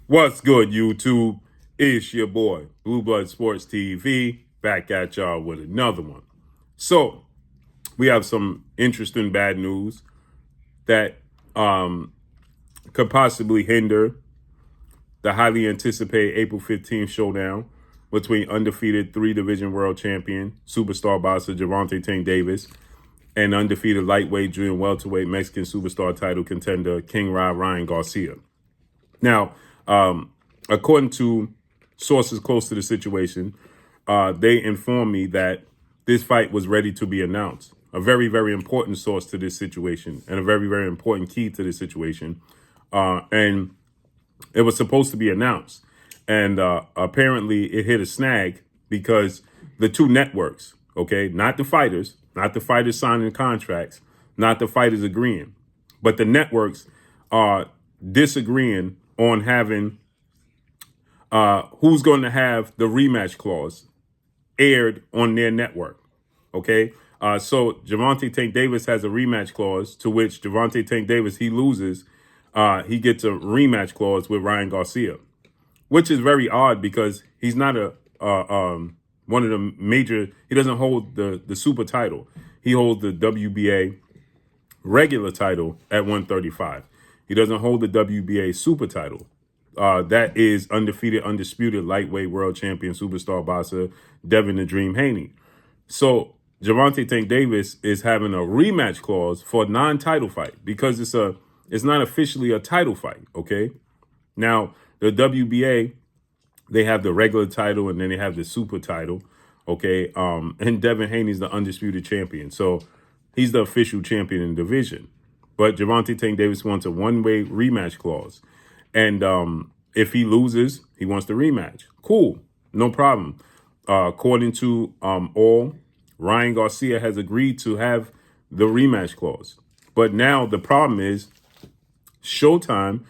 What's good, YouTube? It's your boy, Blue Blood Sports TV, back at y'all with another one. So, we have some interesting bad news that could possibly hinder the highly anticipated April 15th showdown between undefeated three-division world champion, superstar boxer Gervonta Tank Davis, and undefeated lightweight, junior welterweight Mexican superstar title contender King Ryan Garcia. Now, according to sources close to the situation, they informed me that this fight was ready to be announced. A very, very important source to this situation and a very, very important key to this situation. And it was supposed to be announced. And apparently it hit a snag because the two networks, okay, not the fighters signing contracts, not the fighters agreeing, but the networks are disagreeing on having who's going to have the rematch clause aired on their network. Okay. So Gervonta Tank Davis has a rematch clause to which Gervonta Tank Davis, he loses. He gets a rematch clause with Ryan Garcia, which is very odd because he's not one of the major. He doesn't hold the super title. He holds the WBA regular title at 135. He doesn't hold the WBA super title. That is undefeated, undisputed lightweight world champion superstar boxer Devin the Dream Haney. So Gervonta Tank Davis is having a rematch clause for a non-title fight because it's not officially a title fight. Okay. Now the WBA, they have the regular title and then they have the super title. Okay. And Devin Haney's the undisputed champion. So he's the official champion in the division. But Gervonta Tank Davis wants a one-way rematch clause. And if he loses, he wants the rematch. Cool. No problem. According to all, Ryan Garcia has agreed to have the rematch clause. But now the problem is Showtime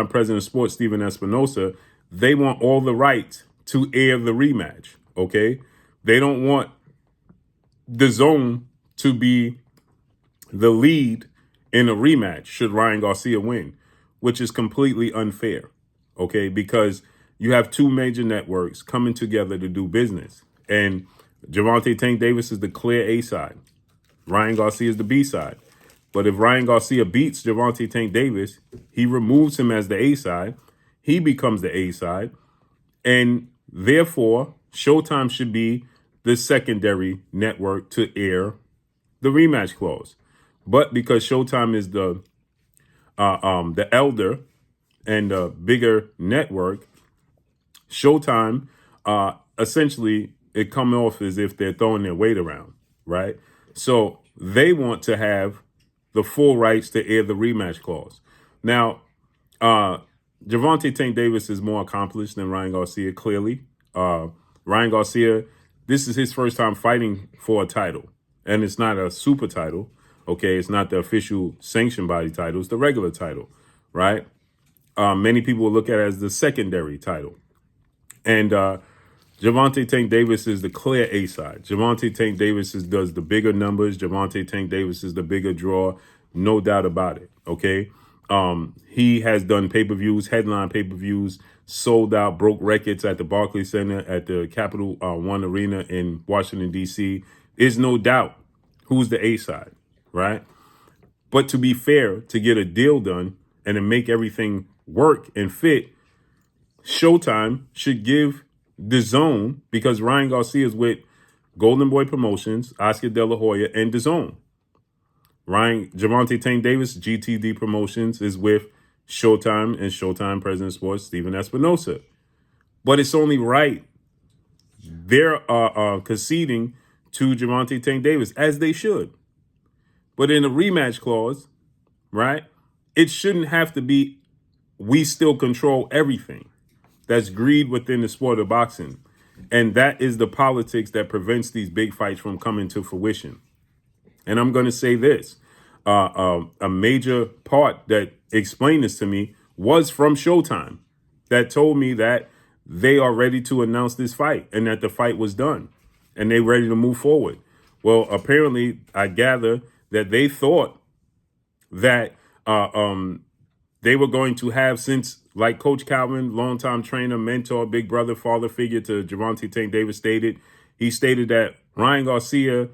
president of sports, Stephen Espinosa, they want all the rights to air the rematch. Okay. They don't want Dazn to be the lead in a rematch should Ryan Garcia win, which is completely unfair, okay? Because you have two major networks coming together to do business. And Gervonta Tank Davis is the clear A side. Ryan Garcia is the B side. But if Ryan Garcia beats Gervonta Tank Davis, he removes him as the A side. He becomes the A side. And therefore, Showtime should be the secondary network to air the rematch clause. But because Showtime is the elder and the bigger network, Showtime, essentially, it comes off as if they're throwing their weight around, right? So they want to have the full rights to air the rematch clause. Now, Gervonta Tank Davis is more accomplished than Ryan Garcia, clearly. Ryan Garcia, this is his first time fighting for a title, and it's not a super title. Okay, it's not the official sanctioned body title. It's the regular title, right? Many people will look at it as the secondary title. And Gervonta Tank Davis is the clear A side. Gervonta Tank Davis does the bigger numbers. Gervonta Tank Davis is the bigger draw. No doubt about it, okay? He has done pay-per-views, headline pay-per-views, sold out, broke records at the Barclays Center, at the Capital One Arena in Washington, D.C. There's no doubt who's the A side. Right. But to be fair, to get a deal done and to make everything work and fit, Showtime should give Dazn, because Ryan Garcia is with Golden Boy Promotions, Oscar De La Hoya, and Dazn. Gervonta Tank Davis, GTD Promotions, is with Showtime and Showtime president of sports, Stephen Espinosa. But it's only right. They're conceding to Gervonta Tank Davis, as they should. But in a rematch clause, right, it shouldn't have to be we still control everything. That's greed within the sport of boxing. And that is the politics that prevents these big fights from coming to fruition. And I'm going to say this. A major part that explained this to me was from Showtime, that told me that they are ready to announce this fight and that the fight was done and they're ready to move forward. Well, apparently, I gather that they thought that they were going to have, since like Coach Calvin, longtime trainer, mentor, big brother, father figure to Gervonta Tank Davis stated, he stated that Ryan Garcia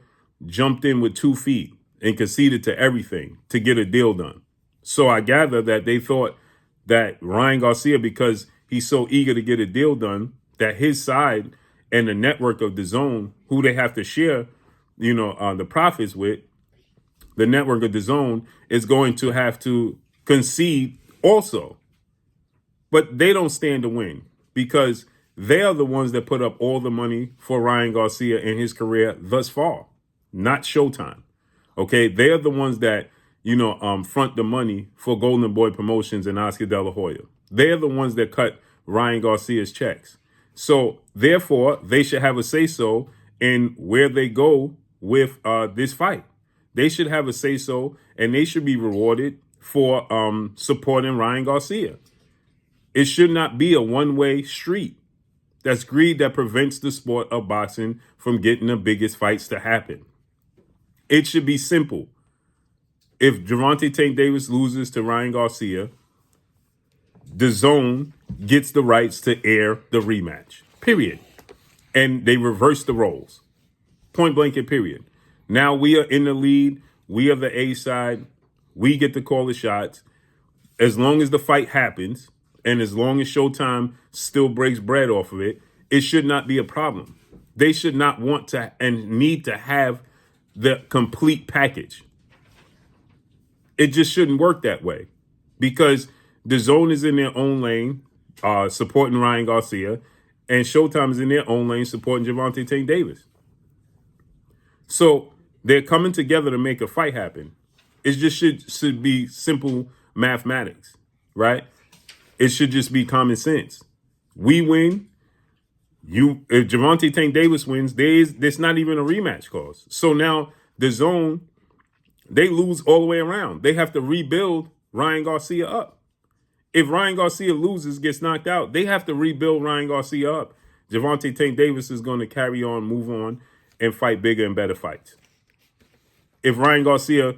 jumped in with 2 feet and conceded to everything to get a deal done. So I gather that they thought that Ryan Garcia, because he's so eager to get a deal done, that his side and the network of Dazn, who they have to share, the profits with, the network of Dazn is going to have to concede also. But they don't stand to win because they are the ones that put up all the money for Ryan Garcia in his career thus far, not Showtime. Okay, they are the ones that, front the money for Golden Boy Promotions and Oscar De La Hoya. They are the ones that cut Ryan Garcia's checks. So therefore, they should have a say-so in where they go with this fight. They should have a say-so, and they should be rewarded for supporting Ryan Garcia. It should not be a one-way street. That's greed that prevents the sport of boxing from getting the biggest fights to happen. It should be simple. If Gervonta Tank Davis loses to Ryan Garcia, Dazn gets the rights to air the rematch, period. And they reverse the roles, point blank and period. Now we are in the lead. We are the A side. We get to call the shots. As long as the fight happens, and as long as Showtime still breaks bread off of it, it should not be a problem. They should not want to and need to have the complete package. It just shouldn't work that way because Dazn is in their own lane supporting Ryan Garcia, and Showtime is in their own lane supporting Gervonta Tank Davis. So they're coming together to make a fight happen. It just should be simple mathematics, right? It should just be common sense. We win. If Gervonta Tank Davis wins, there's not even a rematch clause. So now Dazn, they lose all the way around. They have to rebuild Ryan Garcia up. If Ryan Garcia loses, gets knocked out, they have to rebuild Ryan Garcia up. Gervonta Tank Davis is going to carry on, move on, and fight bigger and better fights. If Ryan Garcia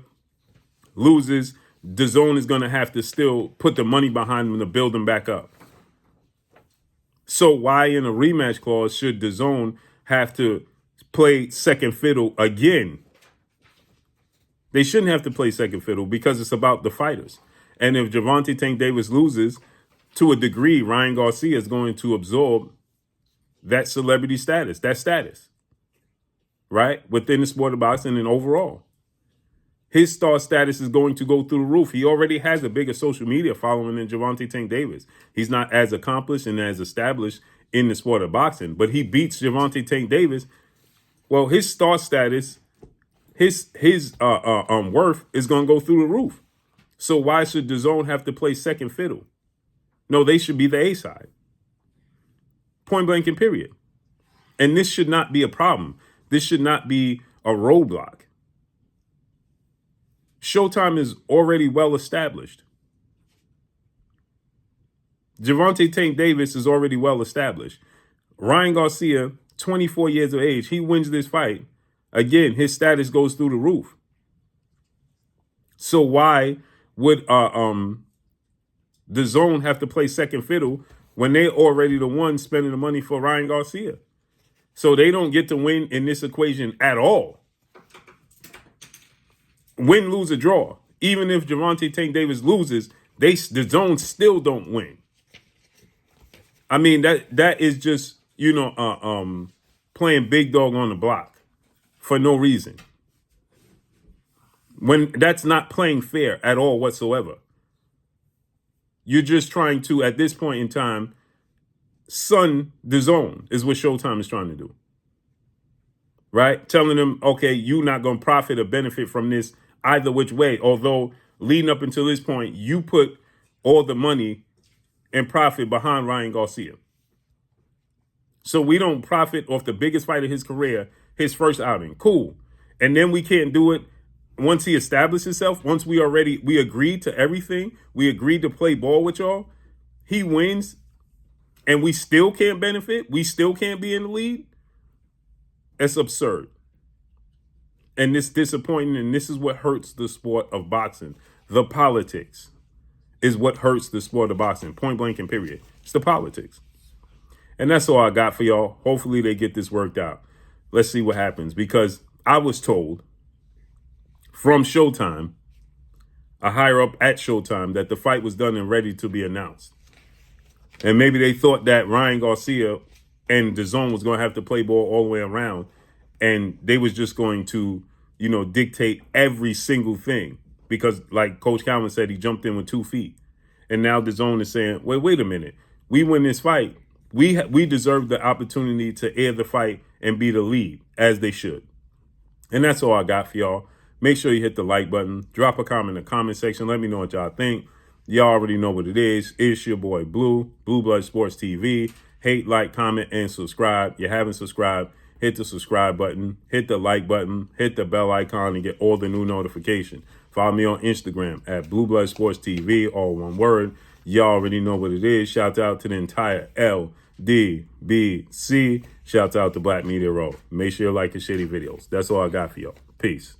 loses, Dazn is going to have to still put the money behind him to build him back up. So why in a rematch clause should Dazn have to play second fiddle again? They shouldn't have to play second fiddle because it's about the fighters. And if Gervonta Tank Davis loses, to a degree, Ryan Garcia is going to absorb that celebrity status, right? Within the sport of boxing and overall. His star status is going to go through the roof. He already has a bigger social media following than Gervonta Tank Davis. He's not as accomplished and as established in the sport of boxing, but he beats Gervonta Tank Davis. Well, his star status, his worth is going to go through the roof. So why should Dazn have to play second fiddle? No, they should be the A side. Point blank and period. And this should not be a problem. This should not be a roadblock. Showtime is already well established. Gervonta Tank Davis is already well established. Ryan Garcia, 24 years of age, he wins this fight. Again, his status goes through the roof. So why would Dazn have to play second fiddle when they're already the ones spending the money for Ryan Garcia? So they don't get to win in this equation at all. Win, lose, or draw. Even if Gervonta Tank Davis loses, Dazn still don't win. I mean, that is just, playing big dog on the block for no reason. When that's not playing fair at all whatsoever. You're just trying to, at this point in time, sun Dazn is what Showtime is trying to do. Right? Telling them, okay, you're not going to profit or benefit from this either which way. Although leading up until this point, you put all the money and profit behind Ryan Garcia. So we don't profit off the biggest fight of his career, his first outing. Cool. And then we can't do it once he established himself. Once we agreed to everything. We agreed to play ball with y'all. He wins and we still can't benefit. We still can't be in the lead. It's absurd. And it's disappointing, and this is what hurts the sport of boxing. The politics. is what hurts the sport of boxing, point blank and period. It's the politics. And that's all I got for y'all. Hopefully they get this worked out. Let's see what happens, because I was told from Showtime, a higher up at Showtime, that the fight was done and ready to be announced. And maybe they thought that Ryan Garcia and Dazn was going to have to play ball all the way around, and they was just going to, you know, dictate every single thing, because like Coach Calvin said, he jumped in with 2 feet. And now Dazn is saying, wait a minute. We win this fight. We deserve the opportunity to air the fight and be the lead, as they should. And that's all I got for y'all. Make sure you hit the like button. Drop a comment in the comment section. Let me know what y'all think. Y'all already know what it is. It's your boy Blue Blood Sports TV. Hate, like, comment, and subscribe. You haven't subscribed, hit the subscribe button, hit the like button, hit the bell icon, and get all the new notifications. Follow me on Instagram at Blue Blood Sports TV, all one word. Y'all already know what it is. Shout out to the entire LDBC. Shout out to Black Media Row. Make sure you like your shitty videos. That's all I got for y'all. Peace.